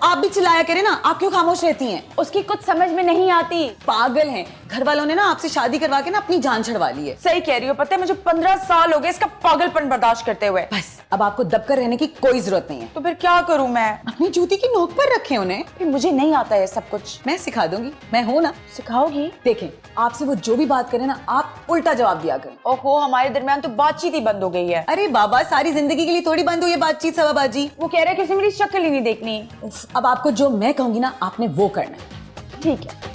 आप भी चिल्लाया करें ना, आप क्यों खामोश रहती हैं? उसकी कुछ समझ में नहीं आती। पागल हैं, घर वालों ने ना आपसे शादी करवा के ना अपनी जान छड़वा ली है। सही कह रही हो, पता है मुझे 15 साल हो गए इसका पागलपन बर्दाश्त करते हुए। बस अब आपको दबकर रहने की कोई जरूरत नहीं है। तो फिर क्या करूं मैं? अपनी जूती की नोक पर रखें उन्हें। फिर मुझे नहीं आता है सब कुछ। मैं सिखा दूंगी, मैं हूं ना। सिखाओगी? देखें, आपसे वो जो भी बात करे ना, आप उल्टा जवाब दिया करें। ओहो, हमारे दरमियान तो बातचीत ही बंद हो गई है। अरे बाबा, सारी जिंदगी के लिए थोड़ी बंद हुई है बातचीत सवाबाजी। वो कह रहे हैं कि उसे मेरी शक्ल ही नहीं देखनी। अब आपको जो मैं कहूंगी ना, आपने वो करना है। ठीक है।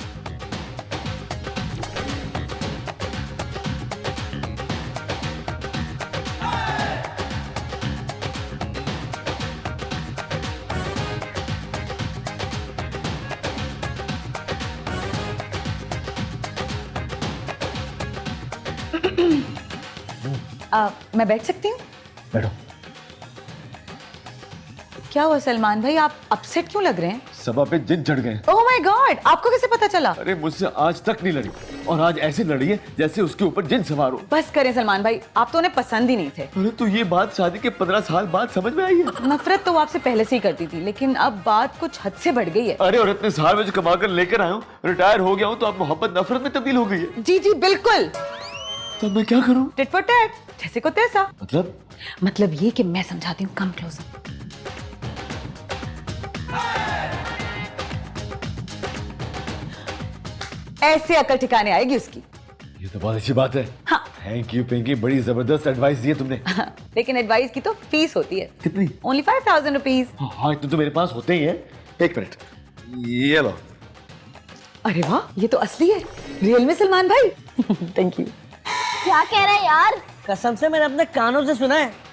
मैं बैठ सकती हूँ? बैठो। क्या हुआ सलमान भाई, आप अपसेट क्यों लग रहे हैं? सभा पे जिन चढ़ गए। ओह माय गॉड, आपको कैसे पता चला? अरे मुझसे आज तक नहीं लड़ी और आज ऐसे लड़ी है जैसे उसके ऊपर जिन सवार हो। बस करें सलमान भाई, आप तो उन्हें पसंद ही नहीं थे। अरे तो ये बात शादी के 15 साल बाद समझ में आई है। नफरत तो वो आपसे पहले से ही करती थी, लेकिन अब बात कुछ हद से बढ़ गई है। अरे और इतने साल में जो कमा कर लेकर आया हूँ, रिटायर हो गया हूँ, तो अब मोहब्बत नफरत में तब्दील हो गई है। जी जी बिल्कुल। तो मैं क्या करूँ? टिट फॉर टैट, जैसे को तैसा। मतलब ये कि मैं समझाती हूँ, कम क्लोजर। ऐसे अकल ठिकाने आएगी उसकी। ये तो बहुत अच्छी बात है। हाँ। थैंक यू पिंकी, बड़ी जबरदस्त एडवाइस दी है तुमने। लेकिन एडवाइस की तो फीस होती है। कितनी? Only 5000 rupees. हाँ, इतने तो मेरे पास होते ही है। एक मिनट, ये लो। अरे वाह, ये तो असली है, रियल में सलमान भाई। Thank you. क्या कह रहा है यार? कसम से मैंने अपने कानों से सुना है।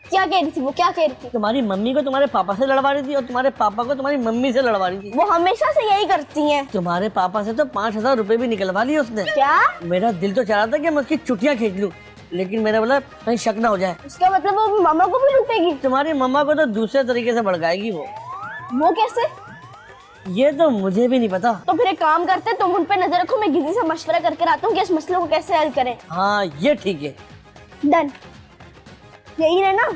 क्या कह रही थी वो, क्या कह रही थी? तुम्हारी मम्मी को तुम्हारे पापा से लड़वा रही थी और तुम्हारे पापा को तुम्हारी मम्मी से लड़वा रही थी। वो हमेशा से यही करती हैं। तुम्हारे पापा से तो 5000 रुपए भी निकलवा लिए उसने। क्या? मेरा दिल तो चाह रहा था कि मैं उसकी चुटियां खींच लूं, लेकिन मैंने बोला कहीं शक ना हो जाए। उसका मतलब वो मामा को भी लूटेगी? तुम्हारी मम्मा को तो दूसरे तरीके से भड़काएगी वो। वो कैसे? ये तो मुझे भी नहीं पता। तो फिर एक काम करते हैं, तुम उन पे नजर रखो, मैं किसी से मशवरा करके आता हूँ कि इस मसले को कैसे हल करें। हाँ ये ठीक है। डन, यही है ना?